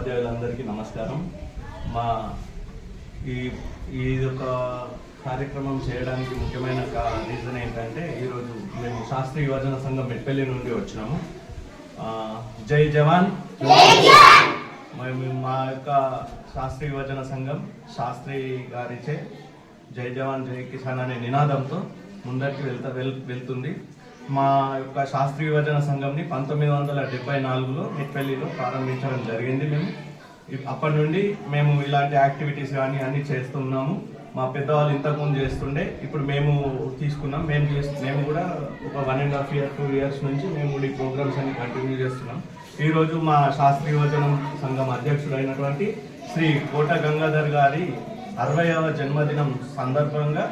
ఉపాధ్యాయులందరికీ నమస్కారం. మా ఈ ఒక కార్యక్రమం చేయడానికి ముఖ్యమైన రీజన్ ఏంటంటే, ఈరోజు మేము శాస్త్రీ యువజన సంఘం మెట్పల్లి నుండి వచ్చినాము. జై జవాన్. మేము మా యొక్క శాస్త్రీ యువజన సంఘం శాస్త్రి గారిచే జై జవాన్ జై కిసాన్ అనే నినాదంతో ముందరికి వెళ్తుంది. మా యొక్క శాస్త్రీయ యువజన సంఘంని 1974లో మెట్పల్లిలో ప్రారంభించడం జరిగింది. అప్పటి నుండి మేము ఇలాంటి యాక్టివిటీస్ కానీ అన్నీ చేస్తున్నాము. మా పెద్దవాళ్ళు ఇంతకుముందు చేస్తుండే, ఇప్పుడు మేము తీసుకున్నాం. మేము కూడా ఒక 1.5 year 2 years నుంచి మేము కూడా ఈ ప్రోగ్రామ్స్ అన్ని కంటిన్యూ చేస్తున్నాం. ఈరోజు మా శాస్త్రీయ యువజన సంఘం అధ్యక్షుడైనటువంటి శ్రీ కోట గంగాధర్ గారి 60వ జన్మదినం సందర్భంగా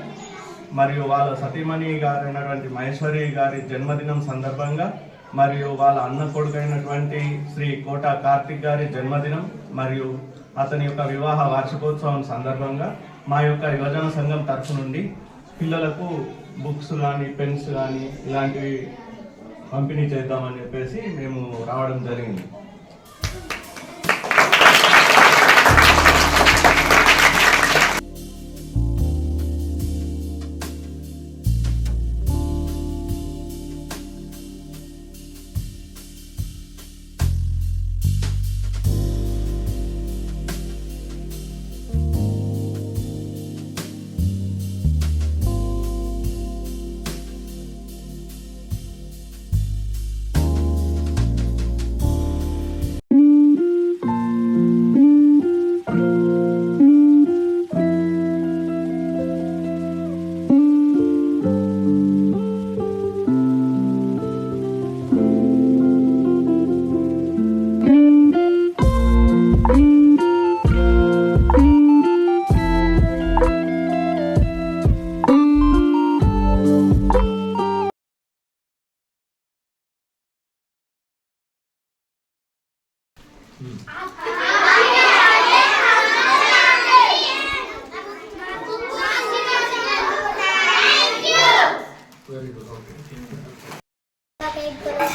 మరియు వాళ్ళ సతీమణి గారైనటువంటి మహేశ్వరి గారి జన్మదినం సందర్భంగా మరియు వాళ్ళ అన్న కొడుకైనటువంటి శ్రీ కోట కార్తిక్ గారి జన్మదినం మరియు అతని యొక్క వివాహ వార్షికోత్సవం సందర్భంగా మా యొక్క యువజన సంఘం తరఫు నుండి పిల్లలకు బుక్స్ కానీ పెన్స్ కానీ ఇలాంటివి పంపిణీ చేద్దామని చెప్పేసి మేము రావడం జరిగింది.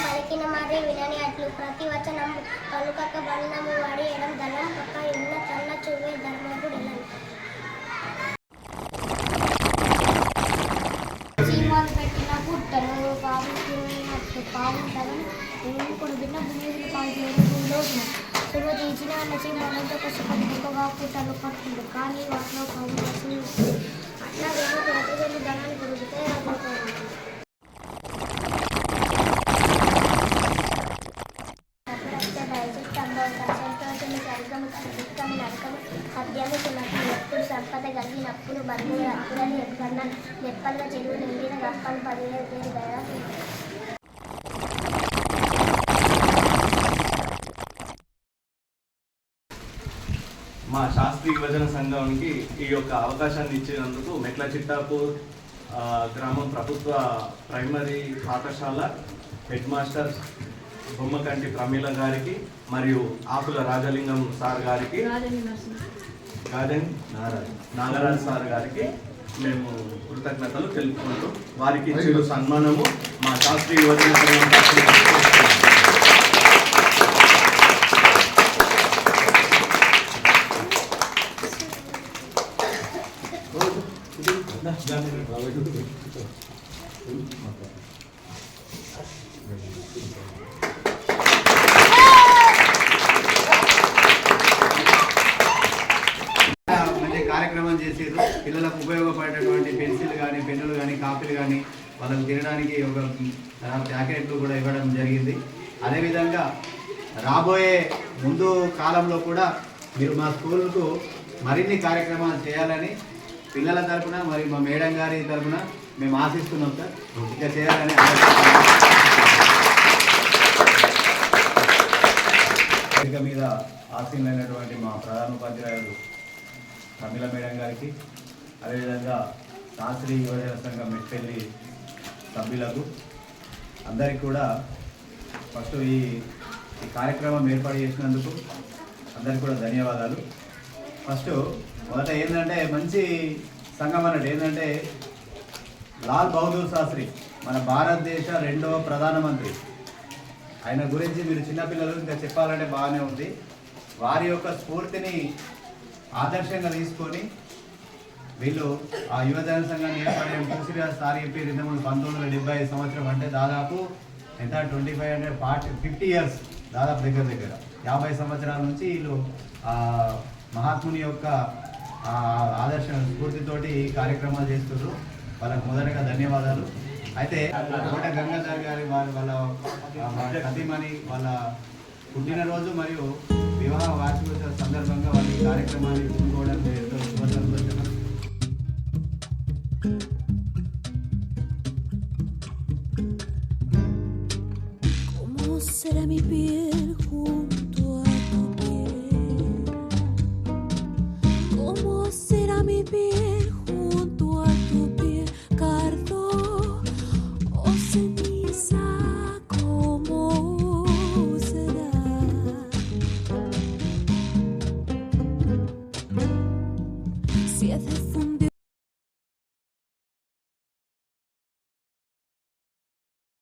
పలికిన మరి వినని అట్లు ప్రతి వచనం పలుకక బంధము వాడి ఎడం ధనం పక్క ఉన్న తన్న చూవే ధర్మపుడెలను చీమలు పెట్టిన పుట్టను పాము తిన్నట్టు పాము తగను ఎముకుడు బిన్న భూమిని పాల్చేయడంలో సులువ తీసిన అన్న చీమలంతా కష్టపడిగా పుట్టలు పట్టింది కానీ వాటిలో పాము అట్లా వేరే ప్రతిదీ ధనాన్ని పెరుగుతాయి ఎప్పుడు సంపద కలిగినప్పుడు బంధువులు అప్పులని ఎప్పుడన్నా నెప్పలుగా చెరువు నిండిన గప్పలు 17 పేరు కదా. మా శాస్త్రీయ యువజన సంఘానికి ఈ యొక్క అవకాశాన్ని ఇచ్చినందుకు మెట్ల చిట్టాపూర్ గ్రామం ప్రభుత్వ ప్రైమరీ పాఠశాల హెడ్ మాస్టర్ బొమ్మకంటి ప్రమీల గారికి మరియు ఆకుల రాజలింగం సార్ గారికి, నాగరాజ్ సార్ గారికి మేము కృతజ్ఞతలు తెలుపుకుంటూ వారికి ఇచ్చిన సన్మానము మా శాస్త్రీయ యువజన సంఘం కార్యక్రమం చేసేది. పిల్లలకు ఉపయోగపడేటటువంటి పెన్సిల్ కానీ పెన్నులు కానీ కాపీలు కానీ వాళ్ళకు తినడానికి ఒక ప్యాకెట్లు కూడా ఇవ్వడం జరిగింది. అదేవిధంగా రాబోయే ముందు కాలంలో కూడా మీరు మా స్కూల్కు మరిన్ని కార్యక్రమాలు చేయాలని పిల్లల తరఫున మరి మా మేడం గారి తరఫున మేము ఆశిస్తున్నాం సార్. ఇంకా చేయాలని వేదిక మీద ఆశీనులైనటువంటి మా ప్రధానోపాధ్యాయులు ప్రమీల మేడం గారికి, అదేవిధంగా శాస్త్రీయ యువజన సంఘం మెట్పల్లి సభ్యులకు అందరికీ కూడా ఫస్ట్ ఈ కార్యక్రమం ఏర్పాటు చేసినందుకు అందరికీ కూడా ధన్యవాదాలు. ఫస్ట్ మొదట ఏంటంటే మంచి సంఘం అన్నట్టు ఏంటంటే లాల్ బహదూర్ శాస్త్రి మన భారతదేశ 2వ ప్రధానమంత్రి. ఆయన గురించి మీరు చిన్నపిల్లలు ఇంకా చెప్పాలంటే బాగానే ఉంది. వారి యొక్క స్ఫూర్తిని ఆదర్శంగా తీసుకొని వీళ్ళు ఆ యువజన సంఘాన్ని ఏర్పడే చూసిరా సార్ చెప్పి 1975 సంవత్సరం అంటే దాదాపు ఎంత 50 ఇయర్స్ దాదాపు దగ్గర 50 సంవత్సరాల నుంచి వీళ్ళు మహాత్ముని యొక్క ఆదర్శ స్ఫూర్తితోటి ఈ కార్యక్రమాలు చేస్తున్నారు. వాళ్ళకు మొదటగా ధన్యవాదాలు. అయితే కోట గంగాధర్ గారి వాళ్ళ సతీమణి వాళ్ళ పుట్టినరోజు మరియు వివాహ వార్షికోత్సవ సందర్భంగా వాళ్ళు ఈ కార్యక్రమాన్ని పూనుకోవడం ఎంతో శుభ సంతోషం. ¿Cómo será mi piel junto a tu piel? ¿Cómo será mi piel?